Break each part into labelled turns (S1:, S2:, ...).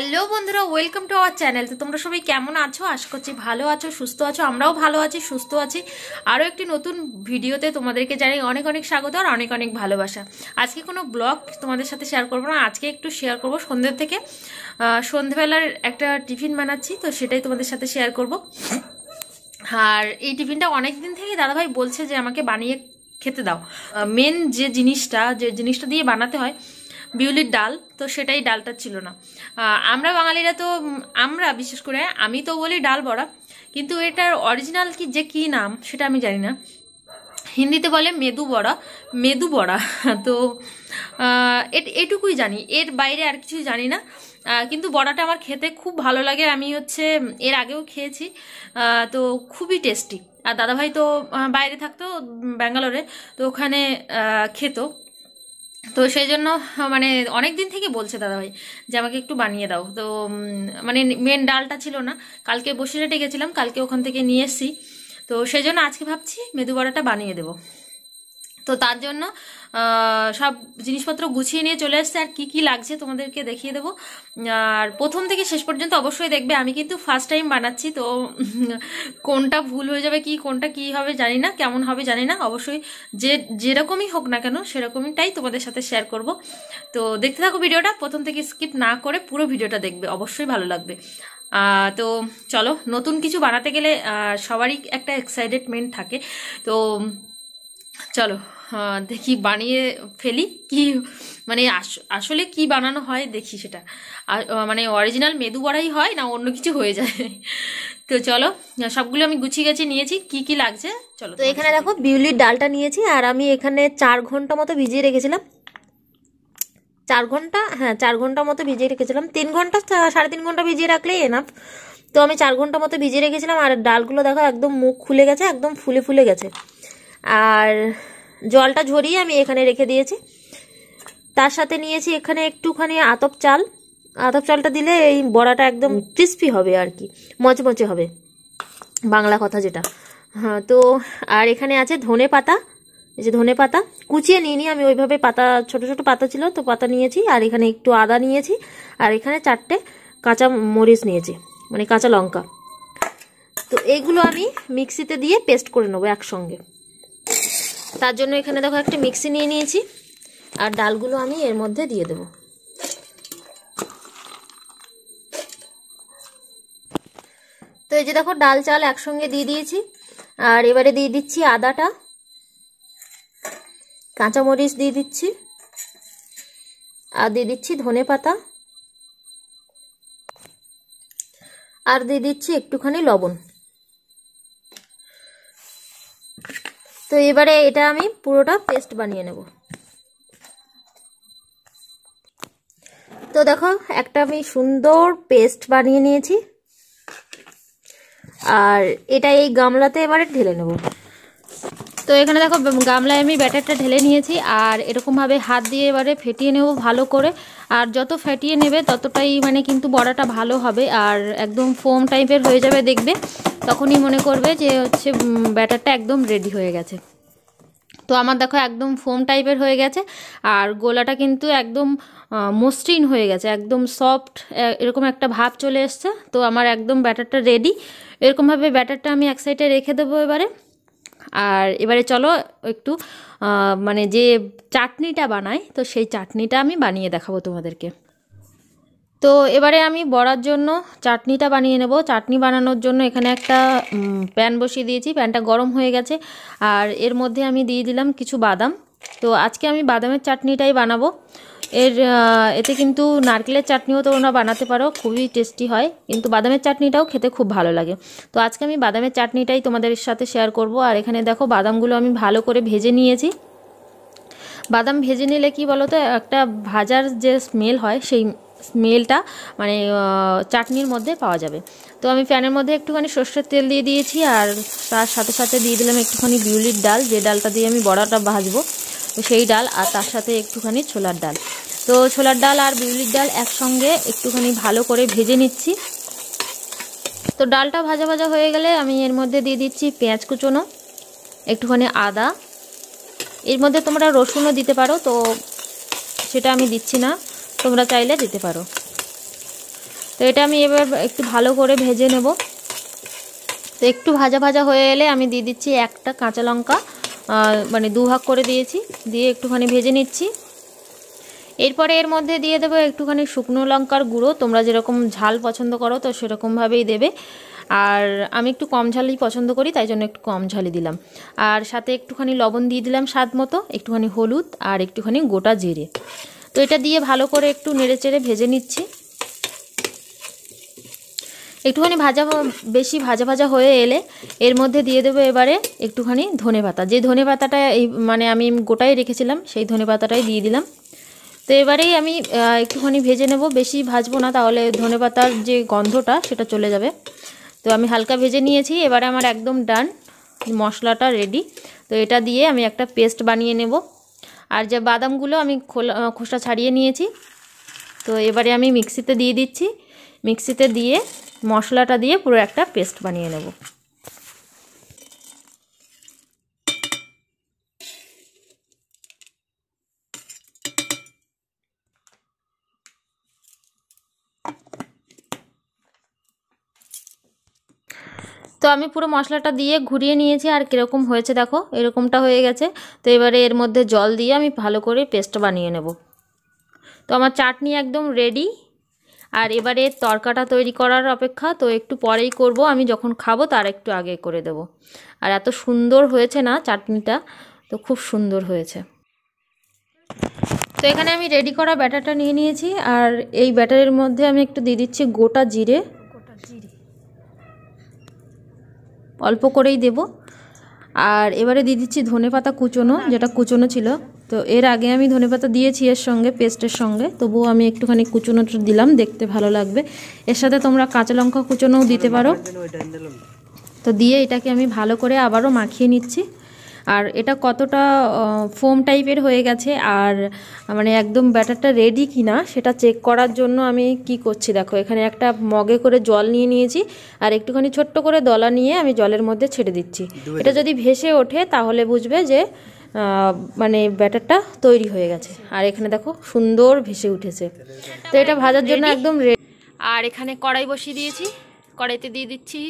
S1: Hello বন্ধুরা, welcome to our channel. তো তোমরা সবাই কেমন আছো? আশা করছি ভালো আছো, সুস্থ আছো। আমরাও ভালো আছি, সুস্থ আছি। আরও একটি নতুন ভিডিওতে তোমাদেরকে জানাই অনেক অনেক স্বাগত আর অনেক অনেক ভালোবাসা। আজকে কোনো ব্লগ তোমাদের সাথে শেয়ার করবো না, আজকে একটু শেয়ার করবো সন্ধ্যের থেকে। সন্ধ্যেবেলার একটা টিফিন বানাচ্ছি, তো সেটাই তোমাদের সাথে শেয়ার করব। আর এই টিফিনটা অনেক দিন থেকে দাদাভাই বলছে যে আমাকে বানিয়ে খেতে দাও। মেন যে জিনিসটা দিয়ে বানাতে হয় বিউলির ডাল, তো সেটাই ডালটা ছিল না। আমরা বাঙালিরা তো আমরা বিশেষ করে আমি তো বলি ডাল বড়া, কিন্তু এটার অরিজিনাল কি নাম সেটা আমি জানি না। হিন্দিতে বলে মেদু বড়া। তো এটুকুই জানি, এর বাইরে আর কিছুই জানি না। কিন্তু বড়াটা আমার খেতে খুব ভালো লাগে, আমি এর আগেও খেয়েছি। তো খুবই টেস্টি। আর দাদাভাই তো বাইরে থাকতো ব্যাঙ্গালোরে, তো ওখানে খেত। তো সেই জন্য মানে অনেক দিন থেকে বলছে দাদাভাই যে আমাকে একটু বানিয়ে দাও। তো মানে মেন ডালটা ছিল না, কালকে বসিরহাটে গেছিলাম, কালকে ওখান থেকে নিয়ে এসেছি। তো সেই জন্য আজকে ভাবছি মেদু বড়াটা বানিয়ে দেবো। তো তার জন্য সব জিনিসপত্র গুছিয়ে নিয়ে চলে এসছে। আর কি কি লাগছে তোমাদেরকে দেখিয়ে দেবো। আর প্রথম থেকে শেষ পর্যন্ত অবশ্যই দেখবে। আমি কিন্তু ফার্স্ট টাইম বানাচ্ছি, তো কোনটা ভুল হয়ে যাবে কোনটা কি হবে জানি না, কেমন হবে জানি না। অবশ্যই যেরকমই হোক না কেন সেরকমটাই তোমাদের সাথে শেয়ার করব। তো দেখতে থাকো ভিডিওটা, প্রথম থেকে স্কিপ না করে পুরো ভিডিওটা দেখবে, অবশ্যই ভালো লাগবে। তো চলো, নতুন কিছু বানাতে গেলে সবারই একটা এক্সাইটেডমেন্ট থাকে। তো চলো দেখি বানিয়ে ফেলি। কি মানে আসলে কি বানানো হয় দেখি সেটা। মানে অরিজিনাল মেদু বড়াই হয় না অন্য কিছু হয়ে যায়। তো চলো, সবগুলো আমি গুছিয়ে গেছি, নিয়েছি কি কি লাগছে চলো।
S2: তো এখানে দেখো বিউলির ডালটা নিয়েছি, আর আমি এখানে 4 ঘন্টা মতো ভিজিয়ে রেখেছিলাম। 4 ঘন্টা, হ্যাঁ 4 ঘন্টা মতো ভিজিয়ে রেখেছিলাম। 3 ঘন্টা 3.5 ঘন্টা ভিজিয়ে রাখলেই এনাফ। তো আমি 4 ঘন্টা মতো ভিজিয়ে রেখেছিলাম। আর ডালগুলো দেখো একদম মুখ খুলে গেছে, একদম ফুলে ফুলে গেছে। আর জলটা ঝরিয়ে আমি এখানে রেখে দিয়েছি। তার সাথে নিয়েছি এখানে একটুখানি আতপ চাল। আতপ চালটা দিলে এই বড়াটা একদম ক্রিস্পি হবে আর কি, মচমচে হবে, বাংলা কথা যেটা। হ্যাঁ, তো আর এখানে আছে ধনে পাতা। এই যে ধনে পাতা কুচিয়ে নিয়ে আমি ওইভাবে, পাতা ছোট ছোট পাতা ছিল তো পাতা নিয়েছি। আর এখানে একটু আদা নিয়েছি, আর এখানে 4টে কাঁচা মরিচ নিয়েছি, মানে কাঁচা লঙ্কা। তো এইগুলো আমি মিক্সিতে দিয়ে পেস্ট করে নেবো একসঙ্গে। তার জন্য এখানে দেখো একটা মিক্সি নিয়ে নিয়েছি, আর ডালগুলো আমি এর মধ্যে দিয়ে দেব। তো এই যে দেখো ডাল চাল একসঙ্গে দিয়ে দিয়েছি। আর এবারে দিয়ে দিচ্ছি আদাটা, কাঁচামরিচ দিয়ে দিচ্ছি, আর দিয়ে দিচ্ছি ধনে পাতা, আর দিয়ে দিচ্ছি একটুখানি লবণ। তো এবারে এটা আমি পুরোটা পেস্ট বানিয়ে নেব। তো দেখো একটা আমি সুন্দর পেস্ট বানিয়ে নিয়েছি, আর এটা এই গামলাতে এবারে ঢেলে নেব। তো এখানে দেখো গামলায় আমি ব্যাটারটা ঢেলে নিয়েছি, আর এরকমভাবে হাত দিয়ে এবারে ফেটিয়ে নেব ভালো করে। আর যত ফেটিয়ে নেবে ততটাই মানে কিন্তু বড়াটা ভালো হবে, আর একদম ফোম টাইপের হয়ে যাবে দেখবে, তখনই মনে করবে যে ব্যাটারটা একদম রেডি হয়ে গেছে। তো আমার দেখো একদম ফোম টাইপের হয়ে গেছে, আর গোলাটা কিন্তু একদম মসৃণ হয়ে গেছে, একদম সফট, এরকম একটা ভাব চলে এসছে। তো আমার একদম ব্যাটারটা রেডি। এরকমভাবে ব্যাটারটা আমি এক সাইডে রেখে দেবো এবারে। আর এবারে চলো একটু মানে যে চাটনিটা বানাই, তো সেই চাটনিটা আমি বানিয়ে দেখাবো তোমাদেরকে। তো এবারে আমি বড়ার জন্য চাটনিটা বানিয়ে নেব। চাটনি বানানোর জন্য এখানে একটা প্যান বসিয়ে দিয়েছি, প্যানটা গরম হয়ে গেছে। আর এর মধ্যে আমি দিয়ে দিলাম কিছু বাদাম। তো আজকে আমি বাদামের চাটনিটাই বানাবো। এতে কিন্তু নারকেলের চাটনিও তোমরা বানাতে পারো, খুবই টেস্টি হয়, কিন্তু বাদামের চাটনিটাও খেতে খুব ভালো লাগে। তো আজকে আমি বাদামের চাটনিটাই তোমাদের সাথে শেয়ার করব। আর এখানে দেখো বাদামগুলো আমি ভালো করে ভেজে নিয়েছি। বাদাম ভেজে নিলে কি বলো তো, একটা ভাজার যে স্মেল হয় সেই স্মেলটা মানে চাটনির মধ্যে পাওয়া যাবে। তো আমি প্যানের মধ্যে একটুখানি সর্ষের তেল দিয়ে দিয়েছি, আর তার সাথে সাথে দিয়ে দিলাম একটুখানি বিউলির ডাল, যে ডালটা দিয়ে আমি বড়াটা ভাজবো, তো সেই ডাল। আর তার সাথে একটুখানি ছোলার ডাল। তো ছোলার ডাল আর বিউলির ডাল একসঙ্গে একটুখানি ভালো করে ভেজে নিচ্ছি। তো ডালটা ভাজা ভাজা হয়ে গেলে আমি এর মধ্যে দিয়ে দিচ্ছি পেঁয়াজ কুচোনো, একটুখানি আদা, এর মধ্যে তোমরা রসুনও দিতে পারো, তো সেটা আমি দিচ্ছি না, তোমরা চাইলে দিতে পারো। তো এটা আমি এবার একটু ভালো করে ভেজে নেব। তো একটু ভাজা ভাজা হয়ে এলে আমি দিয়ে দিচ্ছি একটা কাঁচা লঙ্কা, মানে দুভাগ করে দিয়েছি, দিয়ে একটুখানি ভেজে নিচ্ছি। এরপরে এর মধ্যে দিয়ে দেবো একটুখানি শুকনো লঙ্কার গুঁড়ো, তোমরা যেরকম ঝাল পছন্দ করো তো সেরকমভাবেই দেবে। আর আমি একটু কম ঝালই পছন্দ করি, তাই জন্য একটু কম ঝালই দিলাম। আর সাথে একটুখানি লবণ দিয়ে দিলাম স্বাদ মতো, একটুখানি হলুদ আর একটুখানি গোটা জিরে। তো এটা দিয়ে ভালো করে একটু নেড়েচেড়ে ভেজে নিচ্ছি। একটুখানি বেশি ভাজা ভাজা হয়ে এলে এর মধ্যে দিয়ে দেবো এবারে একটুখানি ধনেপাতা। যে ধনেপাতাটা মানে আমি গোটাই রেখেছিলাম সেই ধনেপাতাটাই দিয়ে দিলাম। তো এবারেই আমি একটুখানি ভেজে নেব, বেশি ভাজবো না, তাহলে ধনেপাতার যে গন্ধটা সেটা চলে যাবে। তো আমি হালকা ভেজে নিয়েছি, এবারে আমার একদম ডান, মশলাটা রেডি। তো এটা দিয়ে আমি একটা পেস্ট বানিয়ে নেব। আর যে বাদামগুলো আমি খোসা ছাড়িয়ে নিয়েছি, তো এবারে আমি মিক্সিতে দিয়ে দিচ্ছি। মিক্সিতে দিয়ে মশলাটা দিয়ে পুরো একটা পেস্ট বানিয়ে নেব। তো আমি পুরো মশলাটা দিয়ে ঘুরিয়ে নিয়েছি, আর কীরকম হয়েছে দেখো, এরকমটা হয়ে গেছে। তো এবারে এর মধ্যে জল দিয়ে আমি ভালো করে পেস্ট বানিয়ে নেব। তো আমার চাটনি একদম রেডি। আর এবারে তরকাটা তৈরি করার অপেক্ষা, তো একটু পরেই করব, আমি যখন খাবো তার একটু আগে করে দেব। আর এত সুন্দর হয়েছে না চাটনিটা, তো খুব সুন্দর হয়েছে। তো এখানে আমি রেডি করা ব্যাটারটা নিয়ে নিয়েছি, আর এই ব্যাটারের মধ্যে আমি একটু দিয়ে দিচ্ছি গোটা জিরে, অল্প করেই দেব। আর এবারে দিয়ে দিচ্ছি ধনেপাতা কুচোনো, যেটা কুচোনো ছিল। তো এর আগে আমি ধনেপাতা দিয়েছি এর সঙ্গে, পেস্টের সঙ্গে, তবুও আমি একটুখানি কুচোনোটা দিলাম, দেখতে ভালো লাগবে। এর সাথে তোমরা কাঁচা লঙ্কা কুচোনোও দিতে পারো। তো দিয়ে এটাকে আমি ভালো করে আবারও মাখিয়ে নিচ্ছি। আর এটা কতটা ফোম টাইপের হয়ে গেছে আর মানে একদম ব্যাটারটা রেডি কিনা সেটা চেক করার জন্য আমি কি করছি দেখো, এখানে একটা মগে করে জল নিয়ে নিয়েছি, আর একটুখানি ছোট্ট করে দলা নিয়ে আমি জলের মধ্যে ছেড়ে দিচ্ছি। এটা যদি ভেসে ওঠে তাহলে বুঝবে যে মানে ব্যাটারটা তৈরি হয়ে গেছে। আর এখানে দেখো সুন্দর ভেসে উঠেছে। তো এটা ভাজার জন্য একদম রেডি। আর এখানে কড়াই বসিয়ে দিয়েছি, কড়াইতে দিয়ে দিচ্ছি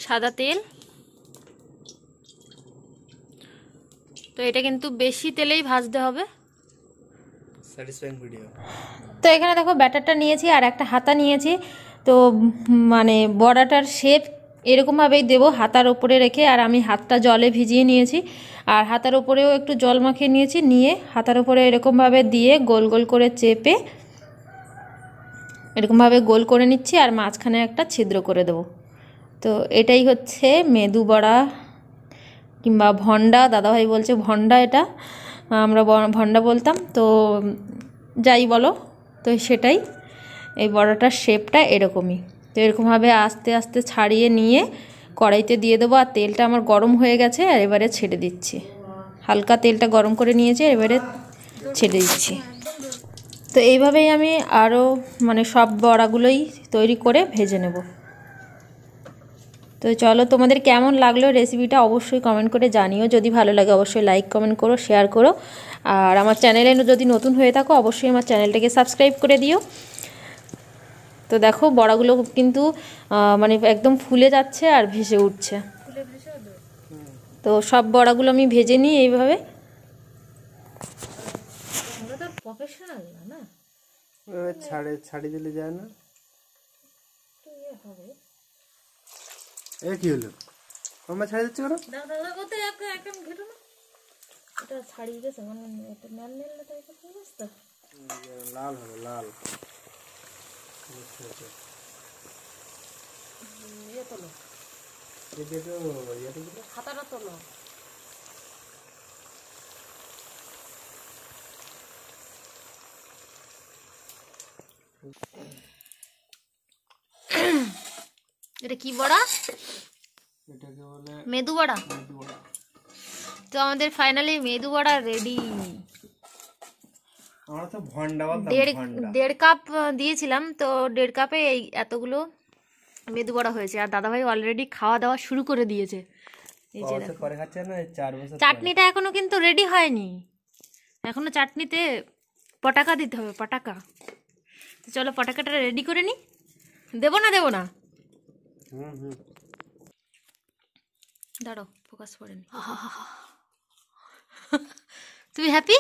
S2: সাদা তেল। তো এটা কিন্তু বেশি তেলেই ভাজতে হবে। তো এখানে দেখো ব্যাটারটা নিয়েছি আর একটা হাতা নিয়েছি। তো মানে বড়াটার শেপ এরকমভাবেই দেবো, হাতার ওপরে রেখে। আর আমি হাতটা জলে ভিজিয়ে নিয়েছি, আর হাতার ওপরেও একটু জল মাখিয়ে নিয়েছি, নিয়ে হাতার ওপরে এরকমভাবে দিয়ে গোল গোল করে চেপে এরকমভাবে গোল করে নিচ্ছি, আর মাঝখানে একটা ছিদ্র করে দেবো। তো এটাই হচ্ছে মেদু বড়া কিংবা ভন্ডা, দাদাভাই বলছে ভন্ডা, এটা আমরা ভন্ডা বলতাম, তো যাই বলো। তো সেটাই, এই বড়াটার শেপটা এরকমই। তো এরকমভাবে আস্তে আস্তে ছাড়িয়ে নিয়ে কড়াইতে দিয়ে দেবো। আর তেলটা আমার গরম হয়ে গেছে, আর এবারে ছেড়ে দিচ্ছি। হালকা তেলটা গরম করে নিয়েছি, এবারে ছেড়ে দিচ্ছি। তো এইভাবেই আমি আরও মানে সব বড়াগুলোই তৈরি করে ভেজে নেব। তো চলো, তোমাদের কেমন লাগলো রেসিপিটা অবশ্যই কমেন্ট করে জানিও। যদি ভালো লাগে অবশ্যই লাইক কমেন্ট করো, শেয়ার করো। আর আমার চ্যানেলে যদি নতুন হয়ে থাকো অবশ্যই আমার চ্যানেলটাকে সাবস্ক্রাইব করে দিও। তো দেখো বড়াগুলো কিন্তু মানে একদম ফুলে যাচ্ছে আর ভেসে উঠছে। তো সব বড়াগুলো আমি ভেজে নিই এইভাবে।
S3: ছাড়ি দিলে যায় না। কি হলো, আমরা ছাড়ি দিচ্ছি কেন? লাল হবে, লাল
S2: খাতাটা তোলো। এটা কি বড়া?
S3: এটাকে বলে
S2: মেদু বড়া। তো আমাদের ফাইনালি মেদু বড়া রেডি।
S3: আমরা তো ভন্ডা বলতাম।
S2: 1.5 কাপ দিয়েছিলাম, তো 1.5 কাপে এই এতগুলো মেদু বড়া হয়েছে। আর দাদাভাই অলরেডি খাওয়া দাওয়া শুরু করে দিয়েছে। এই যে
S3: পরে খাচ্ছে না, 4 বছর।
S2: চাটনিটা এখনো কিন্তু রেডি হয়নি, এখনো চাটনিতে পটাকা দিতে হবে, পটাকা। তো চলো পটাকাটা রেডি করে নিই। দেবো না দেবো না,
S3: হুম হুম।
S2: দাঁড়াও ফোকাস করেনি। তুমি হ্যাপি?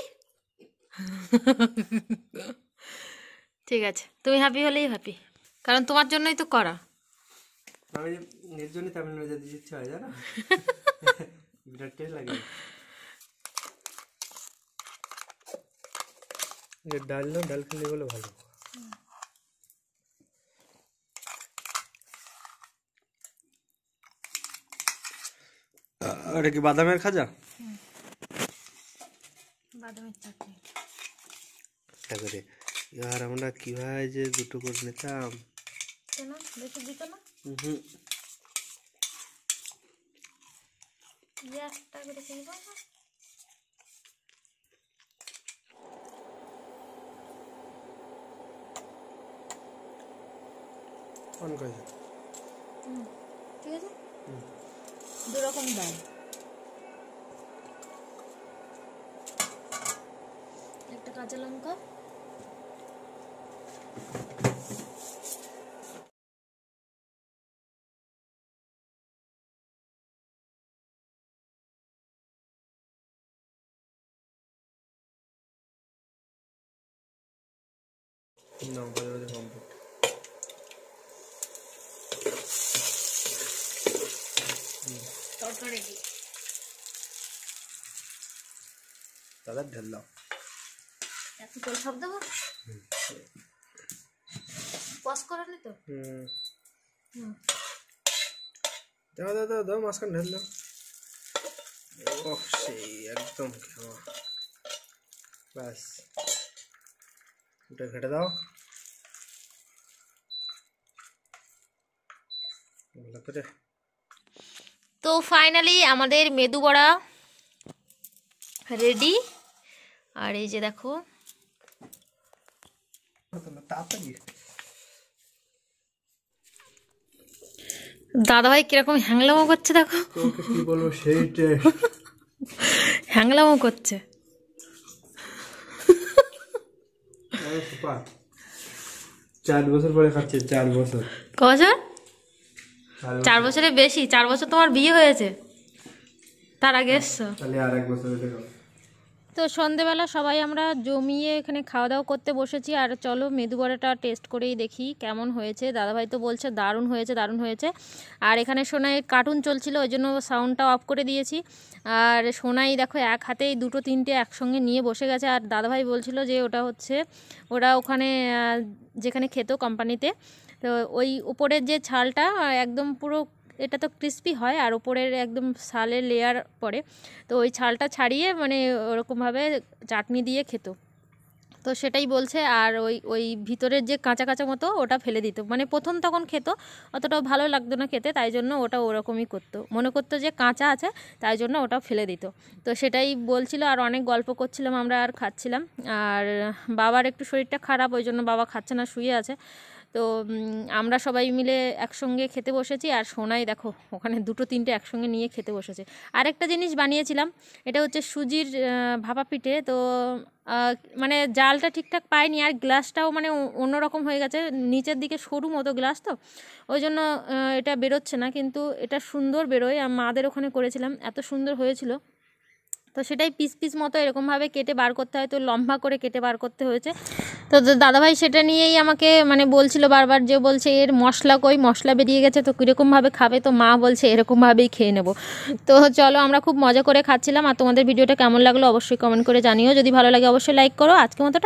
S2: ঠিক আছে, তুমি হ্যাপি হলেই হ্যাপি, কারণ তোমার জন্যই তো করা।
S3: আমি নিজের জন্য তামিলনাড়ু যেতে ইচ্ছা হয় জানো, বিরাট টেস্ট লাগে। ডাল না, ডাল খেলে বলে ভালো। ওটা কি বাদামের খাজা?
S2: বাদামের চাটনি।
S3: করে আর আমরা কিভাবে যে দুটো করে নিতাম।
S2: কেন বেশি দিত না?
S3: হুম।
S2: একটা করে খেয়ে যাবো।
S3: অন করে
S2: ঠিক আছে, দু রকম ডাল, একটা কাঁচা লঙ্কা,
S3: লঙ্কা দেওয়া কমপ্লিট।
S2: তরকারি
S3: দাদা ঢেল দাও।
S2: এত জল সব দেবো, পজ করানি তো।
S3: দাও দাও দাও দাও, মাঝখানে ঢেল দাও। ওহ সেই একদম খাওয়া। ব্যাস ওটা ঘেটে দাও ভালো করে।
S2: তো ফাইনালি আমাদের মেদু বড়া রেডি। আর এই যে দেখো
S3: তাড়াতাড়ি
S2: দাদাভাই কিরকম হ্যাংলামো করছে, দেখো
S3: তোকে কি বলবো, সেই টেস্ট।
S2: হ্যাংলামো করছে।
S3: সুপার। 4 বছর পরে খাচ্ছে, 4 বছর।
S2: ক বছর? 4 বছরের বেশি। 4 বছর তোমার বিয়ে হয়েছে, তার আগে এসছো।
S3: তাহলে আর 1 বছর হতে গেল।
S2: তো সন্ধেবেলা সবাই আমরা জমিয়ে এখানে খাওয়া দাওয়া করতে বসেছি। আর চলো মেদু বড়াটা টেস্ট করেই দেখি কেমন হয়েছে। দাদাভাই তো বলছে দারুণ হয়েছে, দারুণ হয়েছে। আর এখানে সোনাই কার্টুন চলছিল, ওই জন্য সাউন্ডটা অফ করে দিয়েছি। আর সোনাই দেখো এক হাতেই দুটো তিনটে একসঙ্গে নিয়ে বসে গেছে। আর দাদাভাই বলছিল যে ওটা হচ্ছে ওরা ওখানে যেখানে খেত কোম্পানিতে, তো ওই উপরের যে ছালটা একদম পুরো, এটা তো ক্রিস্পি হয় আর উপরের একদম ছালের লেয়ার পড়ে, তো ওই ছালটা ছাড়িয়ে মানে ওরকমভাবে চাটনি দিয়ে খেত। তো সেটাই বলছে। আর ওই ওই ভিতরের যে কাঁচা কাঁচা মতো ওটা ফেলে দিত, মানে প্রথম তখন খেত, অতটাও ভালো লাগতো না খেতে, তাই জন্য ওটা ওরকমই করতো, মনে করতো যে কাঁচা আছে তাই জন্য ওটা ফেলে দিত। তো সেটাই বলছিল। আর অনেক গল্প করছিলাম আমরা আর খাচ্ছিলাম। আর বাবার একটু শরীরটা খারাপ, ওই জন্য বাবা খাচ্ছে না, শুয়ে আছে। তো আমরা সবাই মিলে একসঙ্গে খেতে বসেছি। আর সোনাই দেখো ওখানে দুটো তিনটে একসঙ্গে নিয়ে খেতে বসেছে। আরেকটা জিনিস বানিয়েছিলাম, এটা হচ্ছে সুজির ভাপা পিঠে। তো মানে জালটা ঠিকঠাক পাইনি, আর গ্লাসটাও মানে অন্যরকম হয়ে গেছে, নিচের দিকে সরু মতো গ্লাস, তো ওই জন্য এটা বেরোচ্ছে না, কিন্তু এটা সুন্দর বেরোয়। আর মাদের ওখানে করেছিলাম, এত সুন্দর হয়েছিল। তো সেটাই পিস পিস মতো এরকমভাবে কেটে বার করতে হয়, তো লম্বা করে কেটে বার করতে হয়েছে। তো দাদাভাই সেটা নিয়েই আমাকে মানে বলছিল বারবার, যে বলছে এর মশলা কই, মশলা বেরিয়ে গেছে, তো কীরকমভাবে খাবে, তো মা বলছে এরকমভাবেই খেয়ে নেব। তো চলো আমরা খুব মজা করে খাচ্ছিলাম। আর তোমাদের ভিডিওটা কেমন লাগলো অবশ্যই কমেন্ট করে জানিও, যদি ভালো লাগে অবশ্যই লাইক করো। আজকের মতো